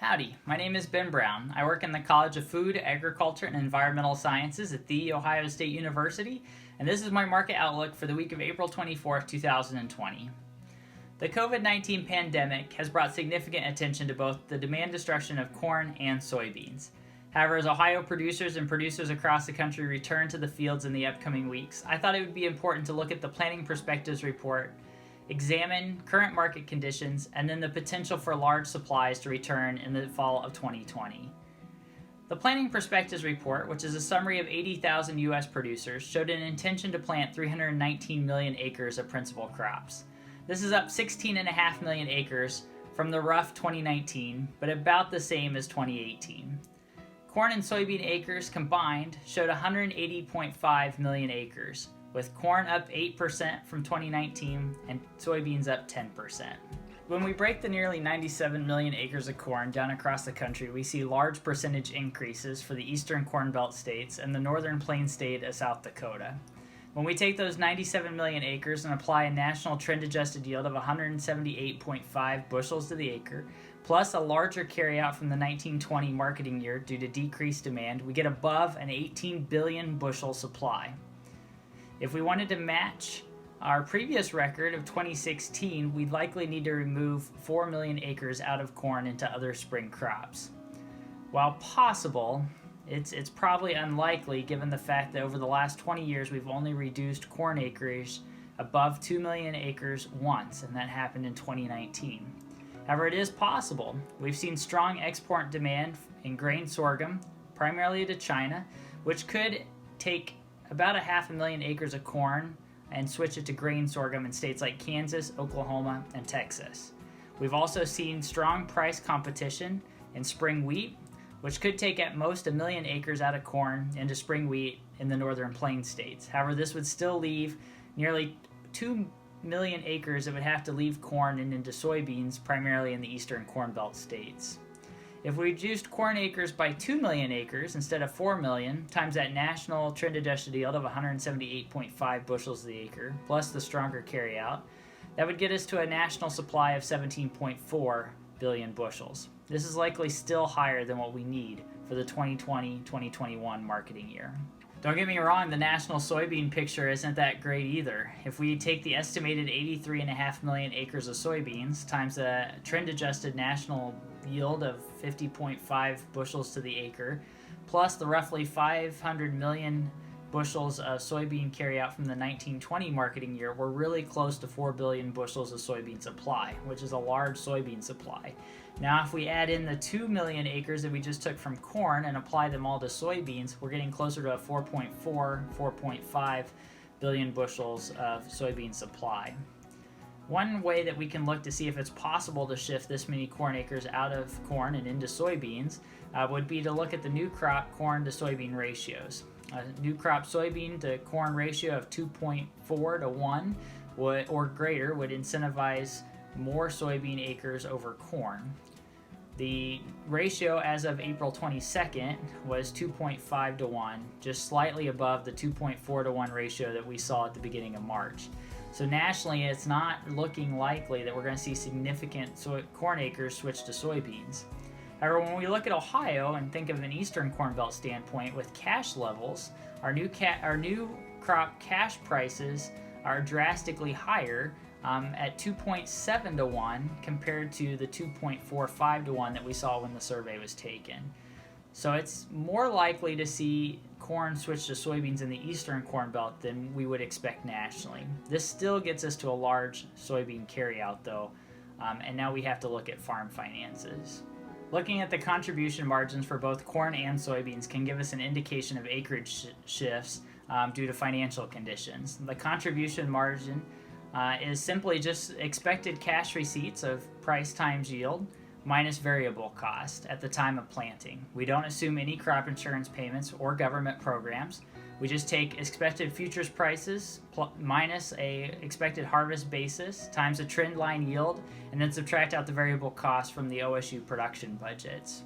Howdy, my name is Ben Brown. I work in the College of Food, Agriculture, and Environmental Sciences at The Ohio State University, and this is my market outlook for the week of April 24th, 2020. The COVID-19 pandemic has brought significant attention to both the demand destruction of corn and soybeans. However, as Ohio producers and producers across the country return to the fields in the upcoming weeks, I thought it would be important to look at the Planning Perspectives report, examine current market conditions, and then the potential for large supplies to return in the fall of 2020. The Planning Perspectives report, which is a summary of 80,000 U.S. producers, showed an intention to plant 319 million acres of principal crops. This is up 16.5 million acres from the rough 2019, but about the same as 2018. Corn and soybean acres combined showed 180.5 million acres, with corn up 8% from 2019 and soybeans up 10%. When we break the nearly 97 million acres of corn down across the country, we see large percentage increases for the eastern Corn Belt states and the northern Plains state of South Dakota. When we take those 97 million acres and apply a national trend-adjusted yield of 178.5 bushels to the acre, plus a larger carryout from the 1920 marketing year due to decreased demand, we get above an 18 billion bushel supply. If we wanted to match our previous record of 2016, we'd likely need to remove 4 million acres out of corn into other spring crops. While possible, it's probably unlikely given the fact that over the last 20 years we've only reduced corn acreage above 2 million acres once, and that happened in 2019. However, it is possible. We've seen strong export demand in grain sorghum, primarily to China, which could take about 500,000 acres of corn and switch it to grain sorghum in states like Kansas, Oklahoma, and Texas. We've also seen strong price competition in spring wheat, which could take at most 1 million acres out of corn into spring wheat in the northern Plains states. However, this would still leave nearly 2 million acres that would have to leave corn and into soybeans, primarily in the eastern Corn Belt states. If we reduced corn acres by 2 million acres instead of 4 million, times that national trend-adjusted yield of 178.5 bushels to the acre, plus the stronger carryout, that would get us to a national supply of 17.4 billion bushels. This is likely still higher than what we need for the 2020-2021 marketing year. Don't get me wrong, the national soybean picture isn't that great either. If we take the estimated 83.5 million acres of soybeans times the trend-adjusted national yield of 50.5 bushels to the acre, plus the roughly 500 million bushels of soybean carryout from the 1920 marketing year, we're really close to 4 billion bushels of soybean supply, which is a large soybean supply. Now, if we add in the 2 million acres that we just took from corn and apply them all to soybeans, we're getting closer to a 4.5 billion bushels of soybean supply. One way that we can look to see if it's possible to shift this many corn acres out of corn and into soybeans would be to look at the new crop corn to soybean ratios. A new crop soybean to corn ratio of 2.4 to 1 or greater would incentivize more soybean acres over corn. The ratio as of April 22nd was 2.5 to 1, just slightly above the 2.4 to 1 ratio that we saw at the beginning of March. So nationally, it's not looking likely that we're going to see significant corn acres switch to soybeans. However, when we look at Ohio and think of an eastern Corn Belt standpoint with cash levels, our new crop cash prices are drastically higher at 2.7 to 1 compared to the 2.45 to 1 that we saw when the survey was taken. So it's more likely to see corn switch to soybeans in the eastern Corn Belt than we would expect nationally. This still gets us to a large soybean carryout though, and now we have to look at farm finances. Looking at the contribution margins for both corn and soybeans can give us an indication of acreage shifts due to financial conditions. The contribution margin is simply just expected cash receipts of price times yield minus variable cost at the time of planting. We don't assume any crop insurance payments or government programs. We just take expected futures prices minus a expected harvest basis times a trend line yield, and then subtract out the variable cost from the OSU production budgets.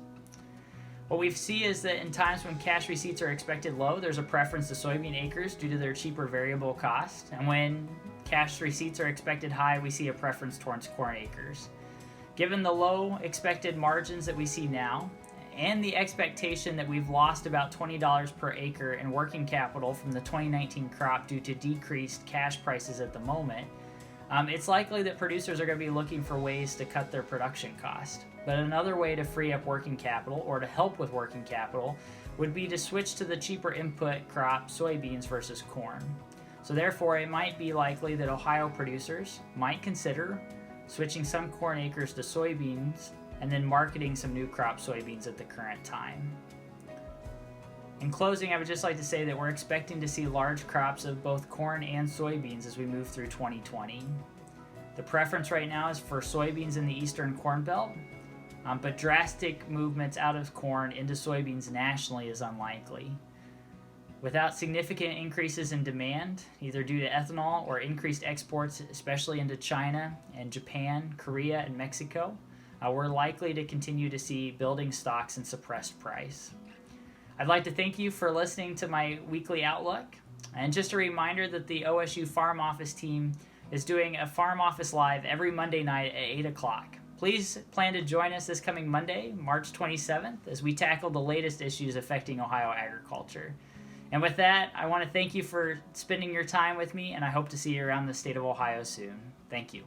What we see is that in times when cash receipts are expected low, there's a preference to soybean acres due to their cheaper variable cost, and when cash receipts are expected high, we see a preference towards corn acres. Given the low expected margins that we see now, and the expectation that we've lost about $20 per acre in working capital from the 2019 crop due to decreased cash prices at the moment, it's likely that producers are going to be looking for ways to cut their production cost. But another way to free up working capital, or to help with working capital, would be to switch to the cheaper input crop soybeans versus corn. So therefore, it might be likely that Ohio producers might consider switching some corn acres to soybeans and then marketing some new crop soybeans at the current time. In closing, I would just like to say that we're expecting to see large crops of both corn and soybeans as we move through 2020. The preference right now is for soybeans in the eastern corn belt, but drastic movements out of corn into soybeans nationally is unlikely. Without significant increases in demand, either due to ethanol or increased exports, especially into China and Japan, Korea, and Mexico, we're likely to continue to see building stocks and suppressed price. I'd like to thank you for listening to my weekly outlook. And just a reminder that the OSU Farm Office team is doing a Farm Office Live every Monday night at 8 o'clock. Please plan to join us this coming Monday, March 27th, as we tackle the latest issues affecting Ohio agriculture. And with that, I want to thank you for spending your time with me, and I hope to see you around the state of Ohio soon. Thank you.